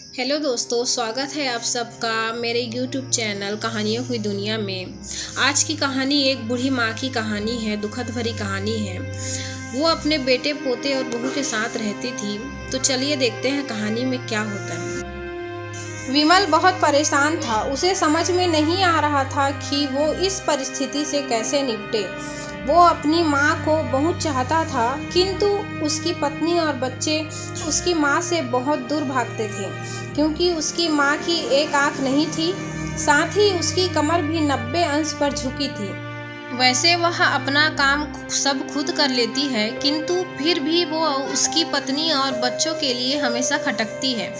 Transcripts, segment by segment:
Hello दोस्तों, स्वागत है आप सबका मेरे YouTube चैनल कहानियों की दुनिया में। आज की कहानी एक बूढ़ी माँ की कहानी है। दुखद भरी कहानी है। वो अपने बेटे पोते और बहू के साथ रहती थी। तो चलिए देखते हैं कहानी में क्या होता है। विमल बहुत परेशान था। उसे समझ में नहीं आ रहा था कि वो इस परिस्थिति से कैसे निपटे। वो अपनी माँ को बहुत चाहता था, किंतु उसकी पत्नी और बच्चे उसकी माँ से बहुत दूर भागते थे, क्योंकि उसकी माँ की एक आँख नहीं थी, साथ ही उसकी कमर भी 90 अंश पर झुकी थी। वैसे वह अपना काम सब खुद कर लेती है, किंतु फिर भी वो उसकी पत्नी और बच्चों के लिए हमेशा खटकती है।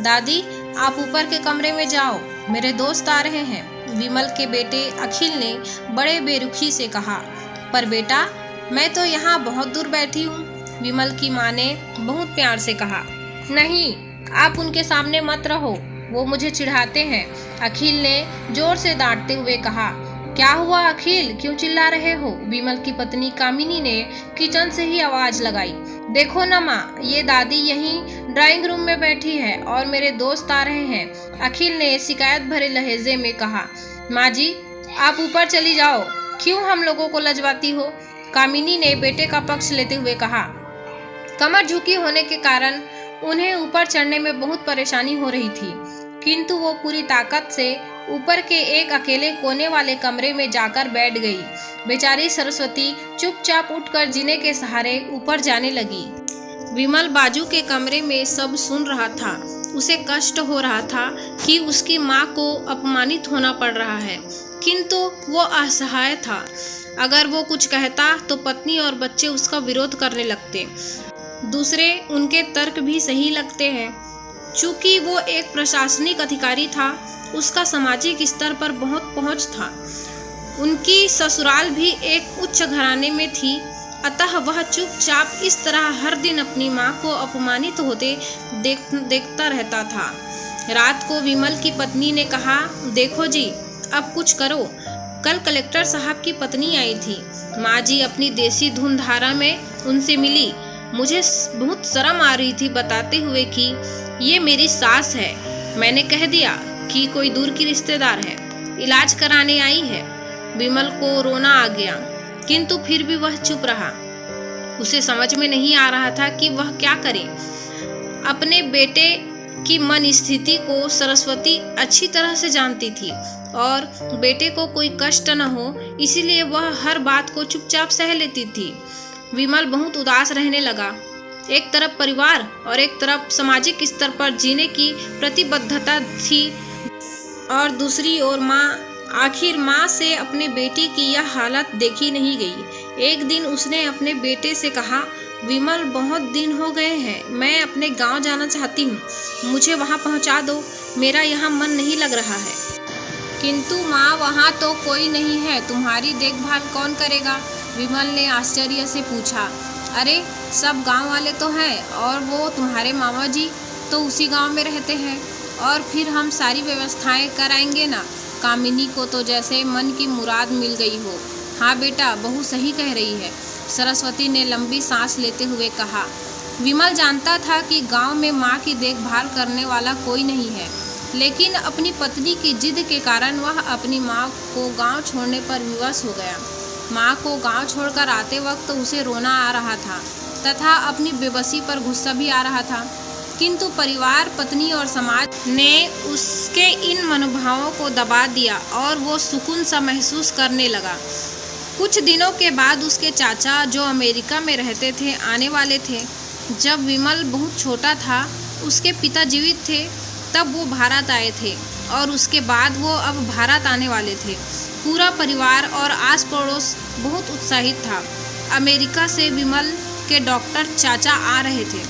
दादी, आप ऊपर के कमरे में जाओ, मेरे दोस्त आ रहे हैं, विमल के बेटे अखिल ने बड़े बेरुखी से कहा। पर बेटा, मैं तो यहाँ बहुत दूर बैठी हूँ, विमल की माँ ने बहुत प्यार से कहा। नहीं, आप उनके सामने मत रहो, वो मुझे चिढ़ाते हैं, अखिल ने जोर से डांटते हुए कहा। क्या हुआ अखिल, क्यों चिल्ला रहे हो? विमल की पत्नी कामिनी ने किचन से ही आवाज लगाई। देखो ना माँ, ये दादी यहीं ड्राइंग रूम में बैठी है और मेरे दोस्त आ रहे हैं, अखिल ने शिकायत भरे लहजे में कहा। माँ जी, आप ऊपर चली जाओ, क्यों हम लोगों को लजवाती हो? कामिनी ने बेटे का पक्ष लेते हुए कहा। कमर झुकी होने के कारण उन्हें ऊपर चढ़ने में बहुत परेशानी हो रही थी, किंतु वो पूरी ताकत से ऊपर के एक अकेले कोने वाले कमरे में जाकर बैठ गई। बेचारी सरस्वती चुपचाप उठकर जीने के सहारे ऊपर जाने लगी। विमल बाजू के कमरे में सब सुन रहा था। उसे कष्ट हो रहा था कि उसकी माँ को अपमानित होना पड़ रहा है, किंतु वो असहाय था। अगर वो कुछ कहता तो पत्नी और बच्चे उसका विरोध करने लगते। दूसरे उनके तर्क भी सही लगते हैं। चूंकि वो एक प्रशासनिक अधिकारी था, उसका सामाजिक स्तर पर बहुत पहुंच था। उनकी ससुराल भी एक उच्च घराने में थी, अतः वह चुपचाप इस तरह हर दिन अपनी माँ को अपमानित होते देखता रहता था। रात को विमल की पत्नी ने कहा, देखो जी, अब कुछ करो। कल कलेक्टर साहब की पत्नी आई थी। माँ जी अपनी देसी धुन धारा में उनसे मिली। मुझे बहुत शर्म आ रही थी बताते हुए कि ये मेरी सास है। मैंने कह दिया कि कोई दूर की रिश्तेदार है, इलाज कराने आई है। विमल को रोना आ गया, किंतु फिर भी वह चुप रहा। उसे समझ में नहीं आ रहा था कि वह क्या करे। अपने बेटे की मन स्थिति को सरस्वती अच्छी तरह से जानती थी और बेटे को कोई कष्ट न हो, इसीलिए वह हर बात को चुपचाप सह लेती थी। विमल बहुत उदास रहने लगा। एक तरफ परिवार और एक तरफ सामाजिक स्तर पर जीने की प्रतिबद्धता थी, और दूसरी ओर माँ। आखिर माँ से अपने बेटे की यह हालत देखी नहीं गई। एक दिन उसने अपने बेटे से कहा, विमल, बहुत दिन हो गए हैं, मैं अपने गांव जाना चाहती हूँ, मुझे वहाँ पहुँचा दो, मेरा यहाँ मन नहीं लग रहा है। किंतु माँ, वहाँ तो कोई नहीं है, तुम्हारी देखभाल कौन करेगा? विमल ने आश्चर्य से पूछा। अरे, सब गांव वाले तो हैं, और वो तुम्हारे मामा जी तो उसी गांव में रहते हैं, और फिर हम सारी व्यवस्थाएं कराएंगे ना। कामिनी को तो जैसे मन की मुराद मिल गई हो। हाँ बेटा, बहू सही कह रही है, सरस्वती ने लंबी सांस लेते हुए कहा। विमल जानता था कि गांव में माँ की देखभाल करने वाला कोई नहीं है, लेकिन अपनी पत्नी की जिद के कारण वह अपनी माँ को गांव छोड़ने पर विवश हो गया। माँ को गांव छोड़कर आते वक्त उसे रोना आ रहा था तथा अपनी बेबसी पर गुस्सा भी आ रहा था, किंतु परिवार, पत्नी और समाज ने उसके इन मनोभावों को दबा दिया और वो सुकून सा महसूस करने लगा। कुछ दिनों के बाद उसके चाचा, जो अमेरिका में रहते थे, आने वाले थे। जब विमल बहुत छोटा था, उसके पिता जीवित थे, तब वो भारत आए थे, और उसके बाद वो अब भारत आने वाले थे। पूरा परिवार और आस पड़ोस बहुत उत्साहित था। अमेरिका से विमल के डॉक्टर चाचा आ रहे थे।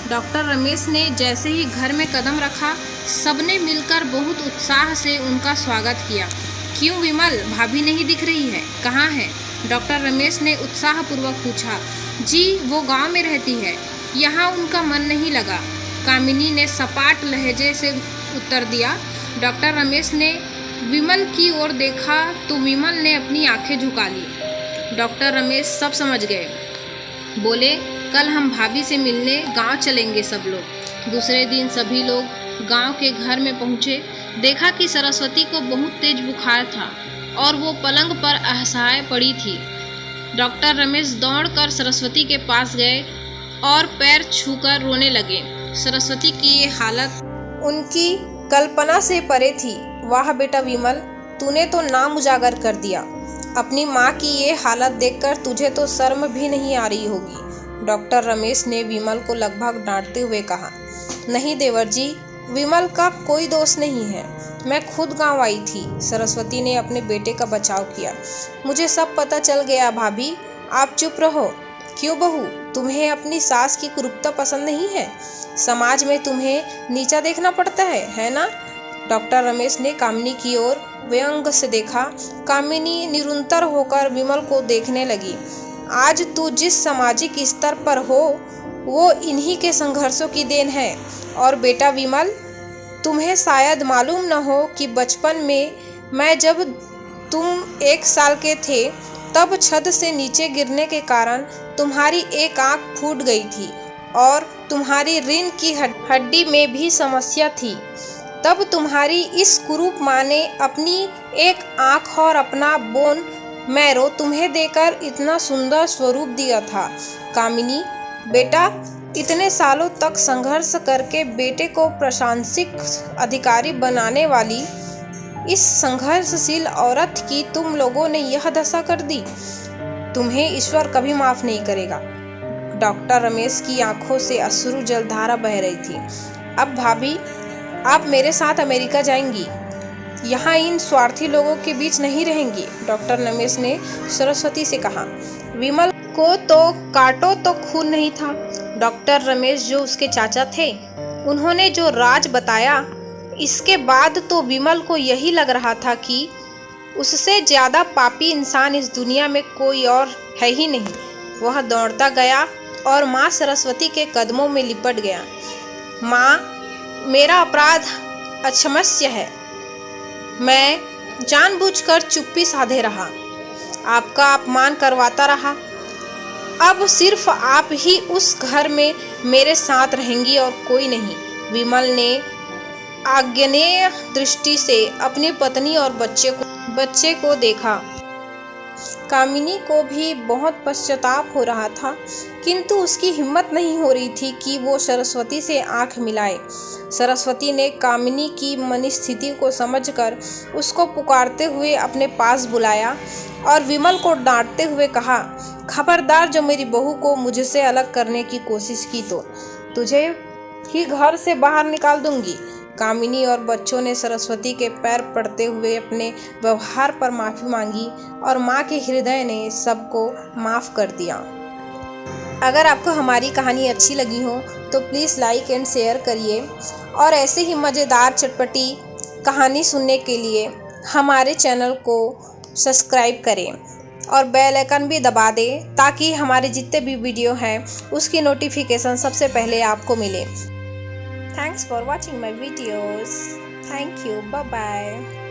डॉक्टर रमेश ने जैसे ही घर में कदम रखा, सबने मिलकर बहुत उत्साह से उनका स्वागत किया। क्यों विमल, भाभी नहीं दिख रही है, कहाँ है? डॉक्टर रमेश ने उत्साहपूर्वक पूछा। जी, वो गांव में रहती है, यहाँ उनका मन नहीं लगा, कामिनी ने सपाट लहजे से उत्तर दिया। डॉक्टर रमेश ने विमल की ओर देखा तो विमल ने अपनी आंखें झुका ली। डॉक्टर रमेश सब समझ गए। बोले, कल हम भाभी से मिलने गांव चलेंगे सब लोग। दूसरे दिन सभी लोग गांव के घर में पहुंचे। देखा कि सरस्वती को बहुत तेज बुखार था और वो पलंग पर असहाय पड़ी थी। डॉक्टर रमेश दौड़कर सरस्वती के पास गए और पैर छूकर रोने लगे। सरस्वती की ये हालत उनकी कल्पना से परे थी। वाह बेटा विमल, तूने तो नाम उजागर कर दिया। अपनी माँ की ये हालत देखकर तुझे तो शर्म भी नहीं आ रही होगी। डॉक्टर रमेश ने विमल को लगभग डांटते हुए कहा। नहीं देवर जी, विमल का कोई दोष नहीं है, मैं खुद गांव आई थी। सरस्वती ने अपने बेटे का बचाव किया। मुझे सब पता चल गया भाभी, आप चुप रहो। क्यों बहू, तुम्हें अपनी सास की कुरूपता पसंद नहीं है? समाज में तुम्हें नीचा देखना पड़ता है ना? डॉक्टर रमेश ने कामिनी की ओर व्यंग से देखा। कामिनी निरंतर होकर विमल को देखने लगी। आज तू जिस सामाजिक स्तर पर हो वो इन्हीं के संघर्षों की देन है। और बेटा विमल, तुम्हें शायद मालूम न हो कि बचपन में मैं जब तुम 1 साल के थे तब छत से नीचे गिरने के कारण तुम्हारी एक आंख फूट गई थी और तुम्हारी रीढ़ की हड्डी में भी समस्या थी। तब तुम्हारी इस कुरूप माँ ने अपनी एक आंख और अपना बोन मैरो तुम्हें देकर इतना सुंदर स्वरूप दिया था। कामिनी बेटा, इतने सालों तक संघर्ष करके बेटे को प्रशासनिक अधिकारी बनाने वाली इस संघर्षशील औरत की तुम लोगों ने यह दशा कर दी। तुम्हें ईश्वर कभी माफ नहीं करेगा। डॉक्टर रमेश की आंखों से अश्रु जलधारा बह रही थी। अब भाभी, आप मेरे साथ अमेरिका जाएंगी, यहाँ इन स्वार्थी लोगों के बीच नहीं रहेंगी। डॉक्टर रमेश ने सरस्वती से कहा। विमल को तो काटो तो खून नहीं था। डॉक्टर रमेश जो उसके चाचा थे, उन्होंने जो राज बताया, इसके बाद तो विमल को यही लग रहा था कि उससे ज़्यादा पापी इंसान इस दुनिया में कोई और है ही नहीं। वह दौड़ता गया और माँ सरस्वती के कदमों में लिपट गया। माँ, मेरा अपराध अक्षम्य है। मैं जानबूझकर चुप्पी साधे रहा, आपका अपमान करवाता रहा। अब सिर्फ आप ही उस घर में मेरे साथ रहेंगी और कोई नहीं। विमल ने आज्ञेय दृष्टि से अपनी पत्नी और बच्चे को देखा। कामिनी को भी बहुत पश्चाताप हो रहा था, किंतु उसकी हिम्मत नहीं हो रही थी कि वो सरस्वती से आंख मिलाए। सरस्वती ने कामिनी की मनस्थिति को समझकर उसको पुकारते हुए अपने पास बुलाया और विमल को डांटते हुए कहा, खबरदार, जो मेरी बहू को मुझसे अलग करने की कोशिश की तो तुझे ही घर से बाहर निकाल दूंगी। कामिनी और बच्चों ने सरस्वती के पैर पड़ते हुए अपने व्यवहार पर माफ़ी मांगी और माँ के हृदय ने सबको माफ़ कर दिया। अगर आपको हमारी कहानी अच्छी लगी हो तो प्लीज़ लाइक एंड शेयर करिए और ऐसे ही मज़ेदार चटपटी कहानी सुनने के लिए हमारे चैनल को सब्सक्राइब करें और बेल आइकन भी दबा दें ताकि हमारे जितने भी वीडियो हैं उसकी नोटिफिकेशन सबसे पहले आपको मिले। Thanks for watching my videos. Thank you. Bye bye.